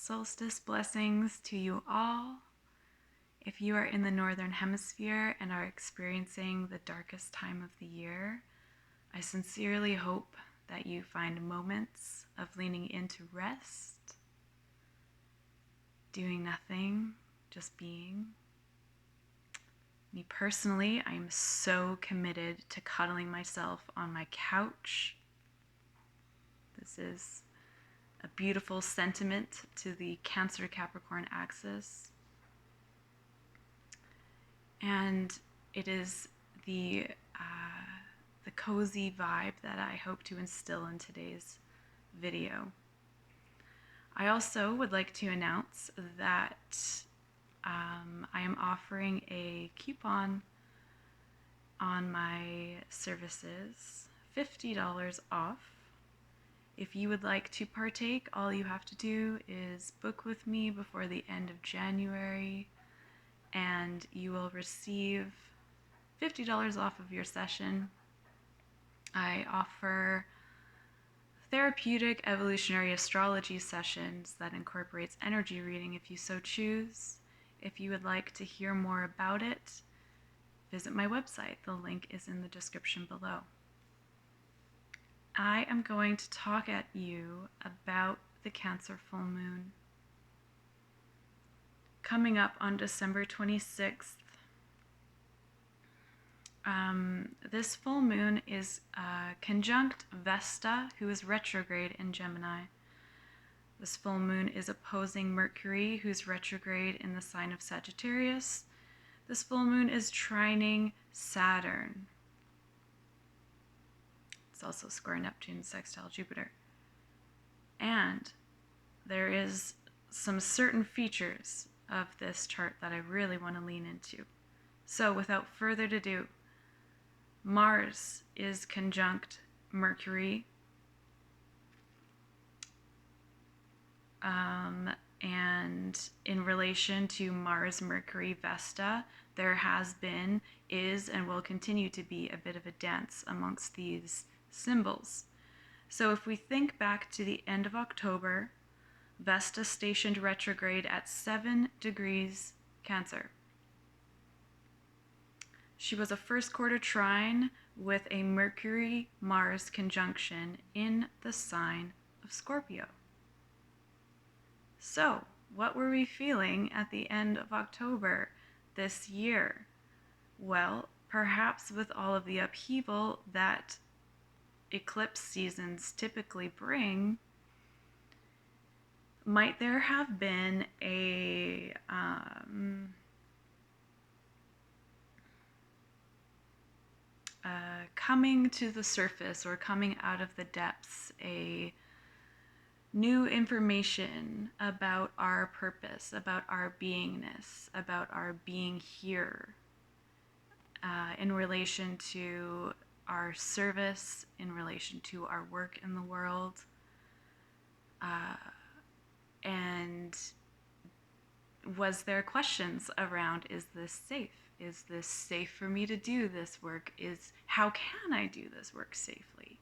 solstice blessings to you all. If you are in the Northern Hemisphere and are experiencing the darkest time of the year, I sincerely hope that you find moments of leaning into rest, doing nothing, just being. Me personally, I am so committed to cuddling myself on my couch. This is a beautiful sentiment to the Cancer-Capricorn axis. And it is the cozy vibe that I hope to instill in today's video. I also would like to announce that I am offering a coupon on my services, $50 off. If you would like to partake, all you have to do is book with me before the end of January, and you will receive $50 off of your session. I offer therapeutic evolutionary astrology sessions that incorporates energy reading if you so choose. If you would like to hear more about it, visit my website. The link is in the description below. I am going to talk at you about the Cancer full moon. Coming up on December 26th, this full moon is conjunct Vesta, who is retrograde in Gemini. This full moon is opposing Mercury, who's retrograde in the sign of Sagittarius. This full moon is trining Saturn. It's also square Neptune, sextile Jupiter. And there is some certain features of this chart that I really want to lean into. So without further ado, Mars is conjunct Mercury, and in relation to Mars-Mercury Vesta, there has been, is, and will continue to be a bit of a dance amongst these symbols. So if we think back to the end of October, Vesta stationed retrograde at 7 degrees Cancer. She was a first quarter trine with a Mercury-Mars conjunction in the sign of Scorpio. So, what were we feeling at the end of October this year? Well, perhaps with all of the upheaval that eclipse seasons typically bring, might there have been a coming to the surface or coming out of the depths, a new information about our purpose, about our beingness, about our being here, in relation to our service, in relation to our work in the world, and was there questions around, is this safe? Is this safe for me to do this work? How can I do this work safely?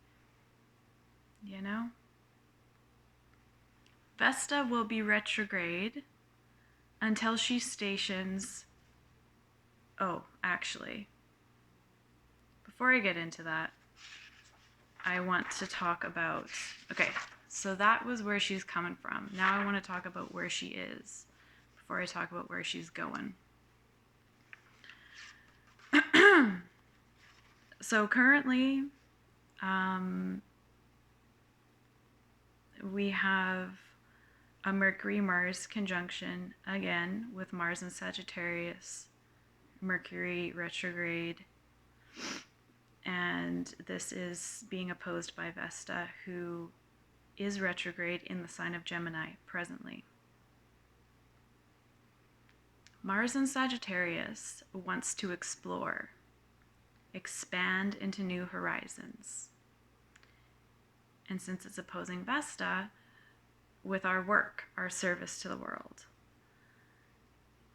You know? Vesta will be retrograde until she stations, actually, before I get into that, I want to talk about, so that was where she's coming from. Now I want to talk about where she is before I talk about where she's going. So currently, we have a Mercury-Mars conjunction, again, with Mars and Sagittarius, Mercury retrograde, and this is being opposed by Vesta, who is retrograde in the sign of Gemini presently. Mars in Sagittarius wants to explore, expand into new horizons. And since it's opposing Vesta, with our work, our service to the world.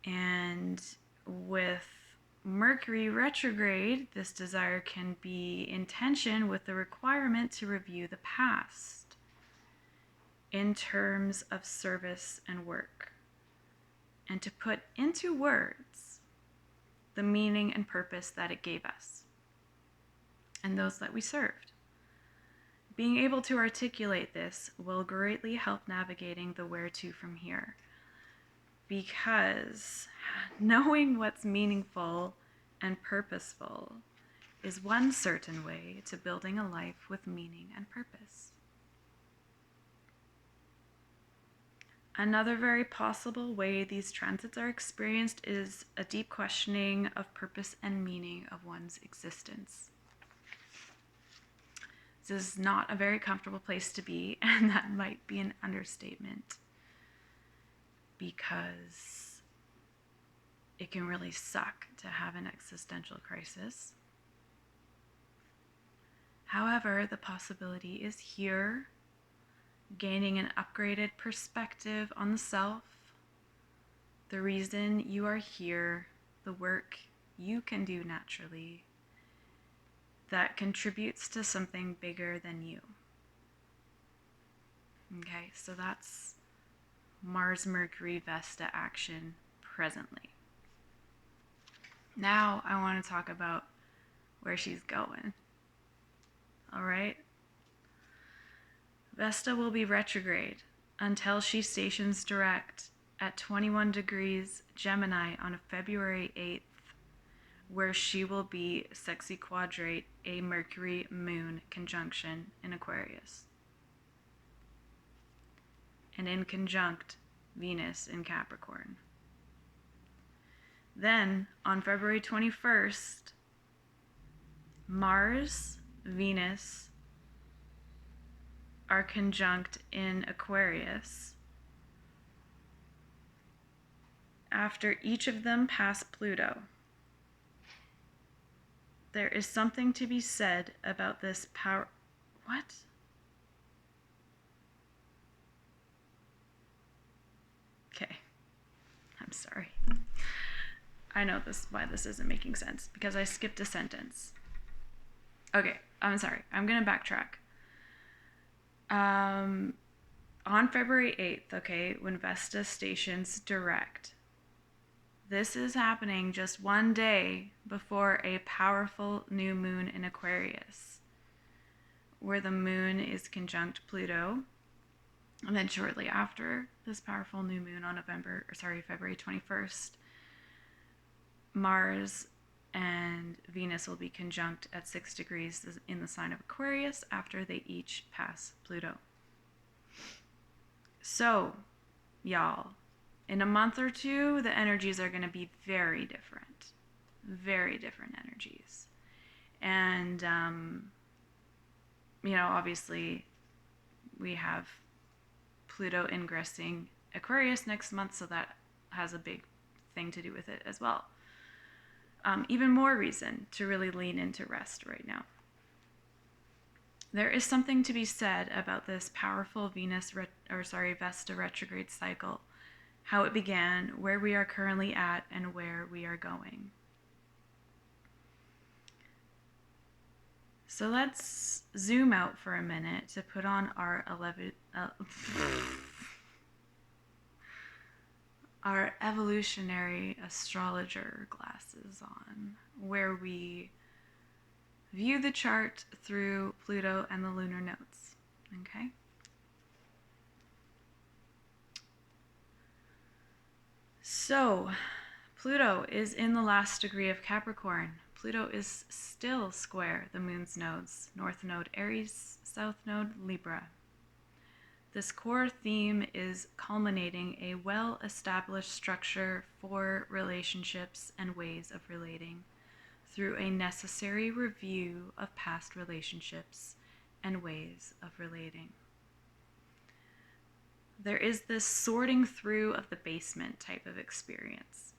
And with Mercury retrograde, this desire can be in tension with the requirement to review the past. in terms of service and work, and to put into words the meaning and purpose that it gave us and those that we served. Being able to articulate this will greatly help navigating the where to from here, because knowing what's meaningful and purposeful is one certain way to building a life with meaning and purpose. Another very possible way these transits are experienced is a deep questioning of purpose and meaning of one's existence. This is not a very comfortable place to be, and that might be an understatement, because it can really suck to have an existential crisis. However, the possibility is here, gaining an upgraded perspective on the self, the reason you are here, the work you can do naturally that contributes to something bigger than you. Okay, so that's Mars, Mercury, Vesta action presently. Now I want to talk about where she's going. All right? Vesta will be retrograde until she stations direct at 21 degrees Gemini on February 8th, where she will be sexy-quadrate a Mercury-Moon conjunction in Aquarius, and in conjunct Venus in Capricorn. Then, on February 21st, Mars, Venus are conjunct in Aquarius. After each of them pass Pluto. There is something to be said about this power. What? Okay. I'm sorry. I know why this isn't making sense, because I skipped a sentence. Okay, I'm sorry. I'm going to backtrack. On February 8th, okay, when Vesta stations direct, this is happening just one day before a powerful new moon in Aquarius, where the moon is conjunct Pluto. And then shortly after this powerful new moon on February 21st, Mars and Venus will be conjunct at 6 degrees in the sign of Aquarius after they each pass Pluto. So, y'all, in a month or two, the energies are going to be very different energies. And, obviously we have Pluto ingressing Aquarius next month, so that has a big thing to do with it as well. Even more reason to really lean into rest right now. There is something to be said about this powerful Vesta retrograde cycle, how it began, where we are currently at, and where we are going. So let's zoom out for a minute to put on our our evolutionary astrologer glasses on, where we view the chart through Pluto and the lunar nodes. Okay? So, Pluto is in the last degree of Capricorn. Pluto is still square the moon's nodes, north node Aries, south node Libra. This core theme is culminating a well-established structure for relationships and ways of relating through a necessary review of past relationships and ways of relating. There is this sorting through of the basement type of experience,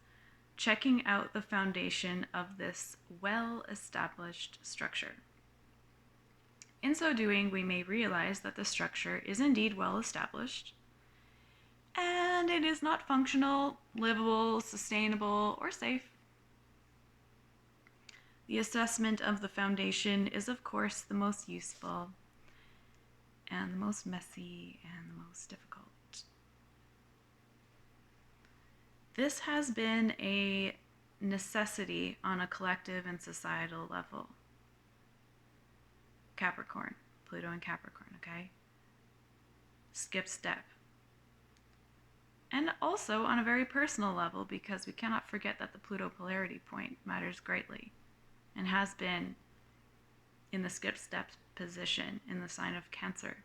checking out the foundation of this well-established structure. In so doing, we may realize that the structure is indeed well established, and it is not functional, livable, sustainable, or safe. The assessment of the foundation is, of course, the most useful, and the most messy and the most difficult. This has been a necessity on a collective and societal level. Capricorn, Pluto and Capricorn, okay? Skip step. And also on a very personal level, because we cannot forget that the Pluto polarity point matters greatly and has been in the skip step position in the sign of Cancer,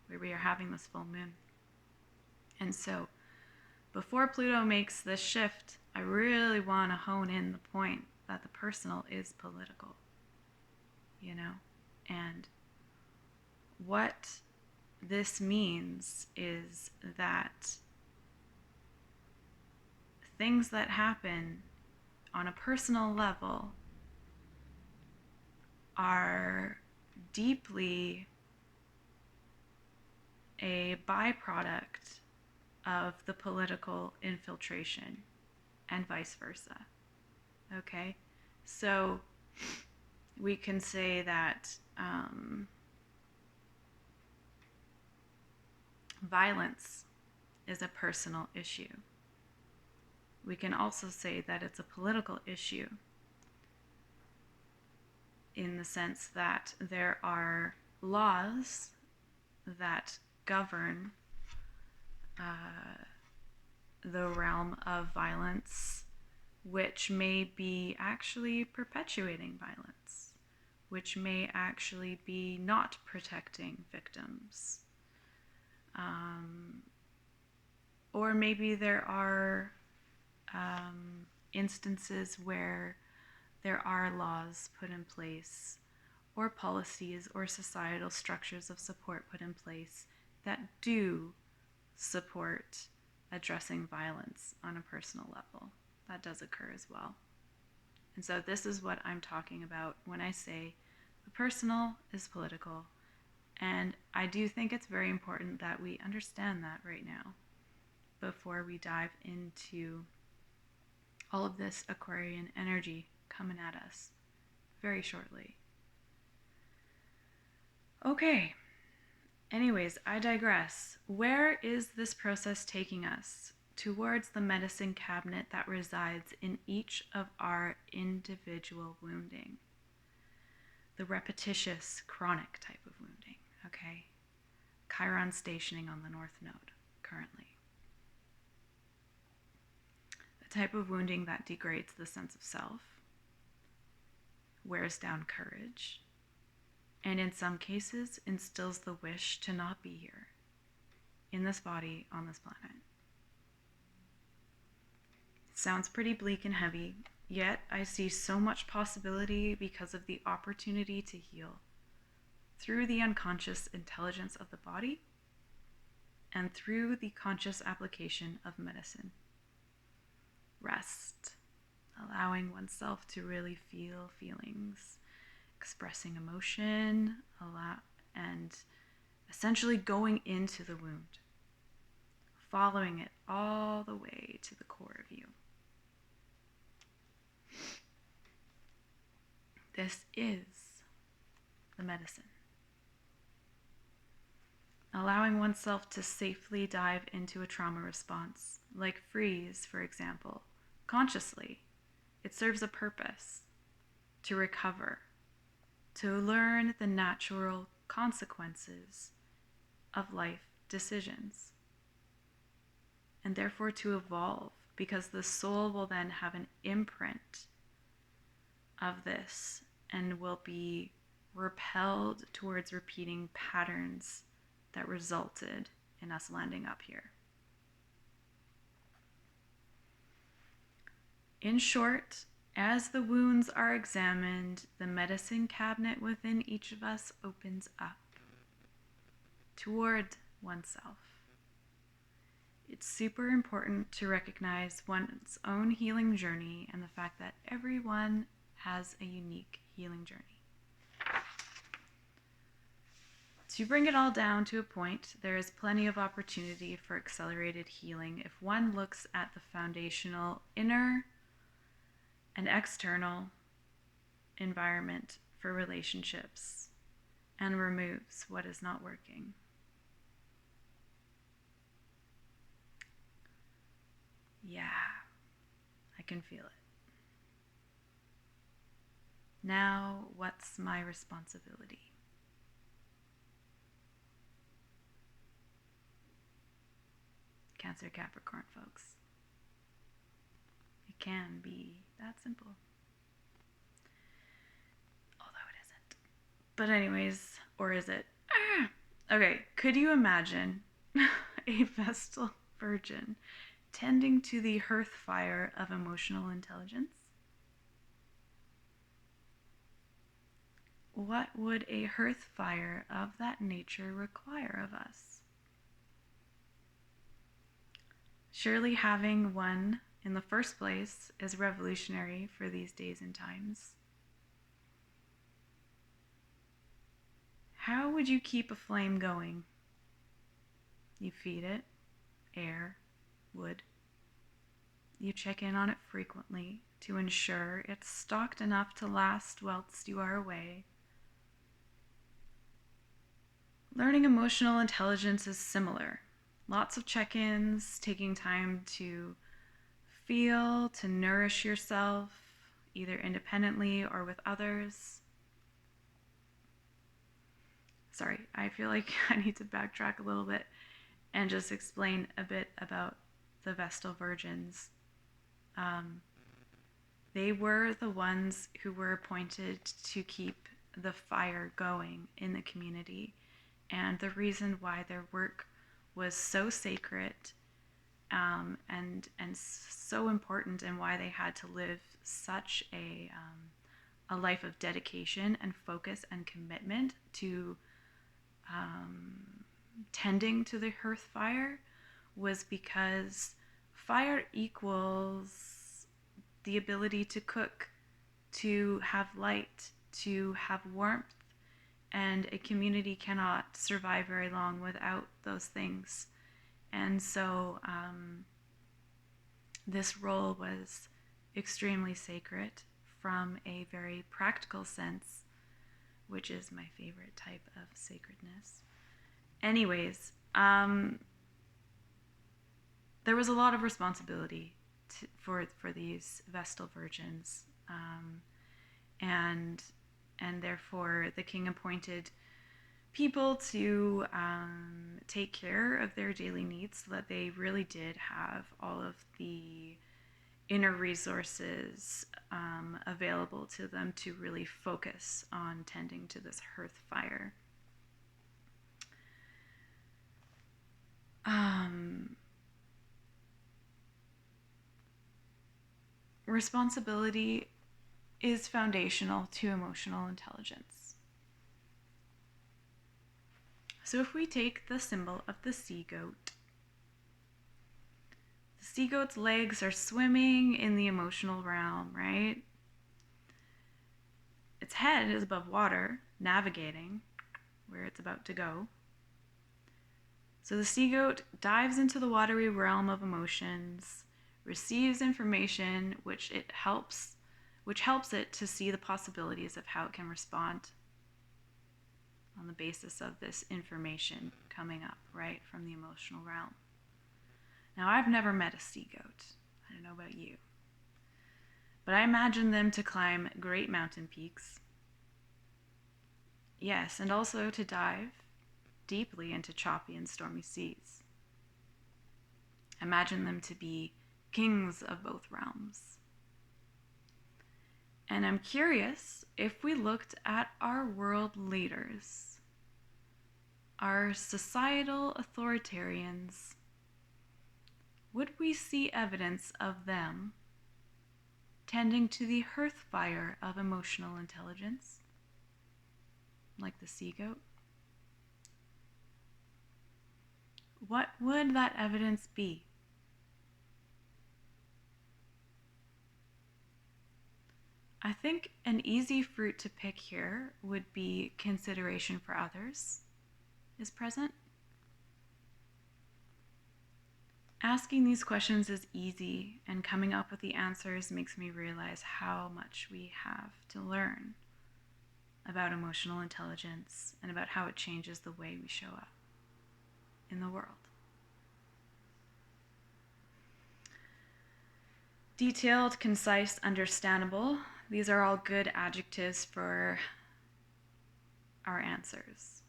where we are having this full moon. And so before Pluto makes this shift, I really want to hone in the point that the personal is political, and what this means is that things that happen on a personal level are deeply a byproduct of the political infiltration and vice versa. Okay? So we can say that violence is a personal issue. We can also say that it's a political issue in the sense that there are laws that govern the realm of violence, which may be actually perpetuating violence, which may actually be not protecting victims. Or maybe there are instances where there are laws put in place, or policies or societal structures of support put in place that do support addressing violence on a personal level. That does occur as well. And so this is what I'm talking about when I say the personal is political. And I do think it's very important that we understand that right now before we dive into all of this Aquarian energy coming at us very shortly. Okay. Anyways, I digress. Where is this process taking us? Towards the medicine cabinet that resides in each of our individual wounding. The repetitious, chronic type of wounding, okay? Chiron stationing on the North Node currently. The type of wounding that degrades the sense of self, wears down courage, and in some cases instills the wish to not be here, in this body, on this planet. It sounds pretty bleak and heavy, yet I see so much possibility because of the opportunity to heal through the unconscious intelligence of the body and through the conscious application of medicine. Rest, allowing oneself to really feel feelings, expressing emotion, and essentially going into the wound, following it all the way to the core of you. This is the medicine. Allowing oneself to safely dive into a trauma response, like freeze, for example, consciously. It serves a purpose: to recover, to learn the natural consequences of life decisions, and therefore to evolve, because the soul will then have an imprint of this and will be repelled towards repeating patterns that resulted in us landing up here. In short, as the wounds are examined, the medicine cabinet within each of us opens up toward oneself. It's super important to recognize one's own healing journey and the fact that everyone has a unique healing journey. To bring it all down to a point, there is plenty of opportunity for accelerated healing if one looks at the foundational inner and external environment for relationships and removes what is not working. Yeah, I can feel it. Now, what's my responsibility? Cancer, Capricorn, folks. It can be that simple. Although it isn't. But anyways, or is it? Okay, could you imagine a Vestal Virgin tending to the hearth fire of emotional intelligence? What would a hearth fire of that nature require of us? Surely having one in the first place is revolutionary for these days and times. How would you keep a flame going? You feed it air, wood. You check in on it frequently to ensure it's stocked enough to last whilst you are away. Learning emotional intelligence is similar. Lots of check-ins, taking time to feel, to nourish yourself, either independently or with others. Sorry, I feel like I need to backtrack a little bit and just explain a bit about the Vestal Virgins. They were the ones who were appointed to keep the fire going in the community. And the reason why their work was so sacred and so important, and why they had to live such a life of dedication and focus and commitment to tending to the hearth fire, was because fire equals the ability to cook, to have light, to have warmth, and a community cannot survive very long without those things. And so this role was extremely sacred from a very practical sense, which is my favorite type of sacredness. Anyways, there was a lot of responsibility for these Vestal Virgins, and therefore the king appointed people to take care of their daily needs, so that they really did have all of the inner resources available to them to really focus on tending to this hearth fire. Responsibility is foundational to emotional intelligence. So if we take the symbol of the sea goat, the sea goat's legs are swimming in the emotional realm, right? Its head is above water, navigating where it's about to go. So the sea goat dives into the watery realm of emotions, receives information which helps it to see the possibilities of how it can respond on the basis of this information coming up, right, from the emotional realm. Now, I've never met a sea goat. I don't know about you. But I imagine them to climb great mountain peaks. Yes, and also to dive deeply into choppy and stormy seas. Imagine them to be kings of both realms. And I'm curious, if we looked at our world leaders, our societal authoritarians, would we see evidence of them tending to the hearth fire of emotional intelligence, like the sea goat? What would that evidence be? I think an easy fruit to pick here would be consideration for others is present. Asking these questions is easy, and coming up with the answers makes me realize how much we have to learn. about emotional intelligence and about how it changes the way we show up in the world. Detailed, concise, understandable. These are all good adjectives for our answers.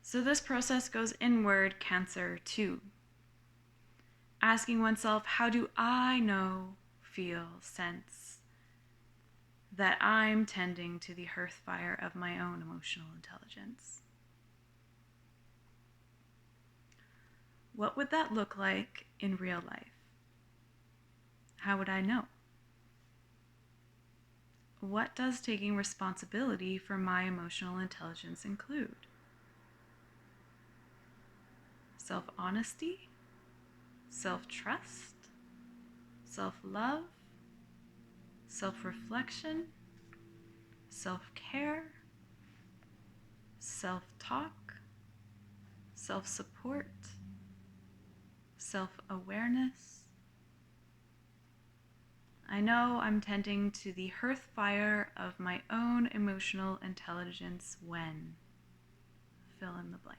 So this process goes inward, Cancer, too. Asking oneself, how do I know, feel, sense that I'm tending to the hearth fire of my own emotional intelligence? What would that look like in real life? How would I know? What does taking responsibility for my emotional intelligence include? Self-honesty? Self-trust? Self-love? Self-reflection? Self-care? Self-talk? Self-support? Self-awareness? I know I'm tending to the hearth fire of my own emotional intelligence when, fill in the blank.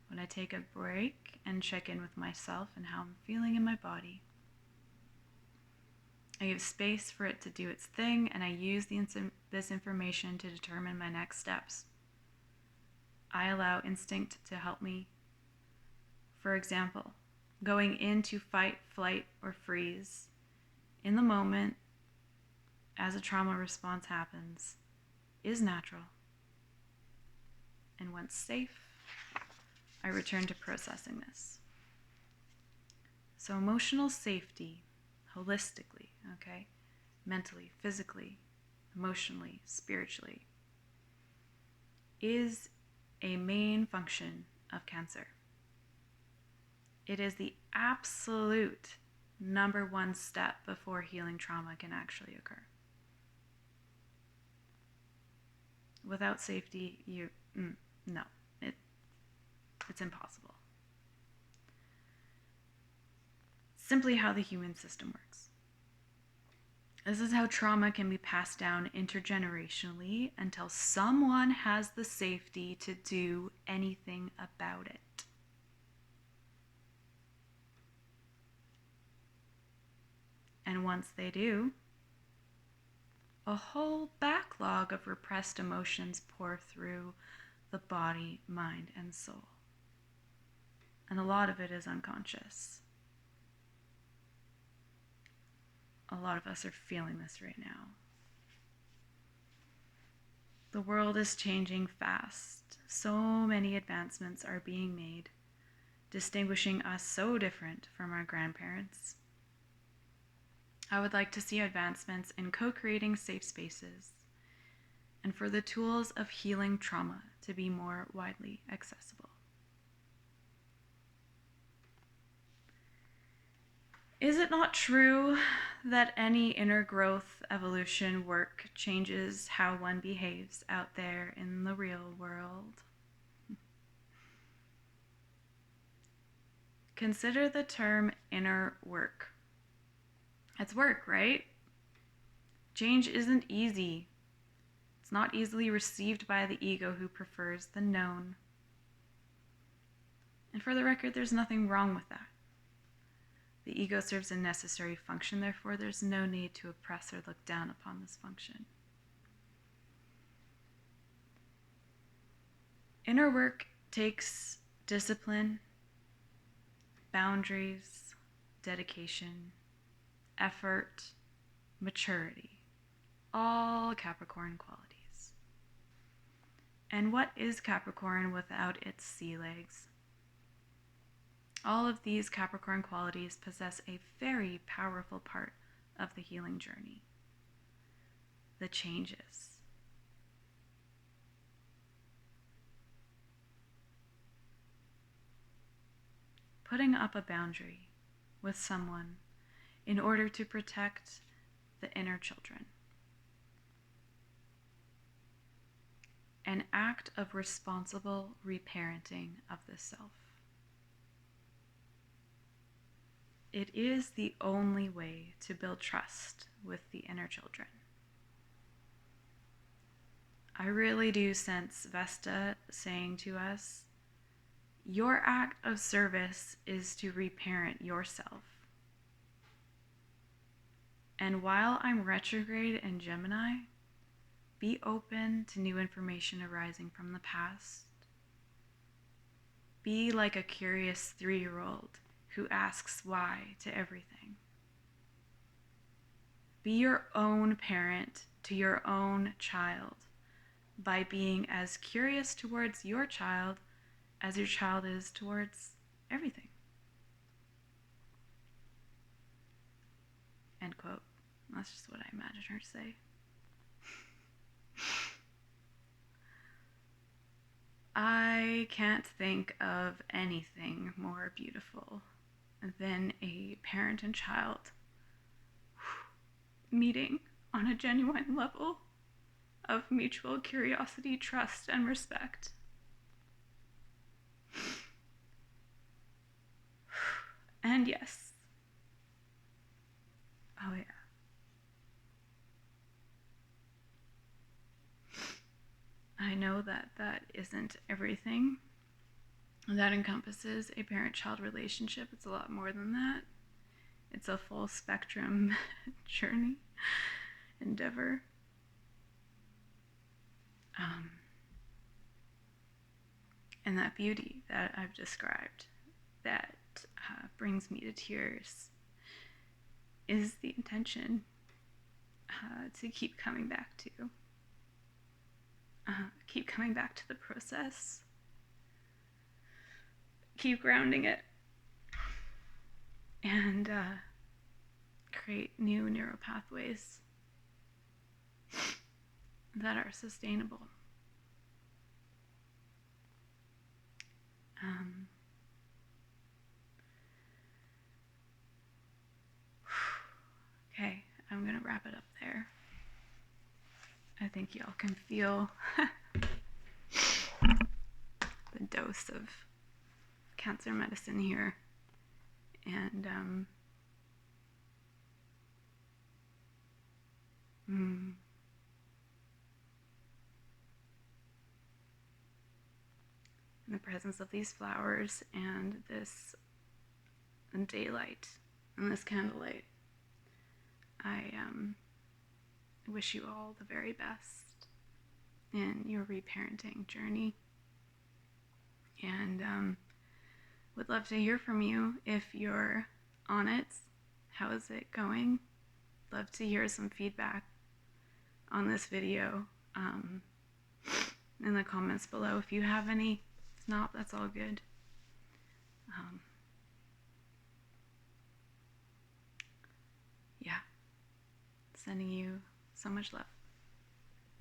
When I take a break and check in with myself and how I'm feeling in my body, I give space for it to do its thing, and I use this information to determine my next steps. I allow instinct to help me. For example, going into fight, flight, or freeze in the moment as a trauma response happens is natural. And once safe, I return to processing this. So emotional safety, holistically, okay? Mentally, physically, emotionally, spiritually, is a main function of Cancer. It is the absolute number one step before healing trauma can actually occur. Without safety, it's impossible. Simply how the human system works. This is how trauma can be passed down intergenerationally until someone has the safety to do anything about it. And once they do, a whole backlog of repressed emotions pour through the body, mind, and soul. And a lot of it is unconscious. A lot of us are feeling this right now. The world is changing fast. So many advancements are being made, distinguishing us so different from our grandparents. I would like to see advancements in co-creating safe spaces and for the tools of healing trauma to be more widely accessible. Is it not true that any inner growth evolution work changes how one behaves out there in the real world? Consider the term inner work. It's work, right? Change isn't easy. It's not easily received by the ego who prefers the known. And for the record, there's nothing wrong with that. The ego serves a necessary function, therefore there's no need to oppress or look down upon this function. Inner work takes discipline, boundaries, dedication, effort, maturity, all Capricorn qualities. And what is Capricorn without its sea legs? All of these Capricorn qualities possess a very powerful part of the healing journey: the changes. Putting up a boundary with someone in order to protect the inner children. An act of responsible reparenting of the self. it is the only way to build trust with the inner children. I really do sense Vesta saying to us, your act of service is to reparent yourself. And while I'm retrograde in Gemini, be open to new information arising from the past. Be like a curious 3-year-old who asks why to everything. Be your own parent to your own child by being as curious towards your child as your child is towards everything. End quote. That's just what I imagine her to say. I can't think of anything more beautiful than a parent and child meeting on a genuine level of mutual curiosity, trust, and respect. And yes. Oh yeah. I know that that isn't everything that encompasses a parent-child relationship. It's a lot more than that. It's a full spectrum journey, endeavor. And that beauty that I've described that brings me to tears is the intention to keep coming back to. Keep coming back to the process. Keep grounding it. And create new neural pathways that are sustainable. Okay, I'm going to wrap it up there. I think y'all can feel the dose of Cancer medicine here. And in the presence of these flowers and this daylight and this candlelight, I wish you all the very best in your reparenting journey, and would love to hear from you if you're on it. How is it going? Love to hear some feedback on this video in the comments below if you have any. If not, that's all good. Yeah, sending you so much love.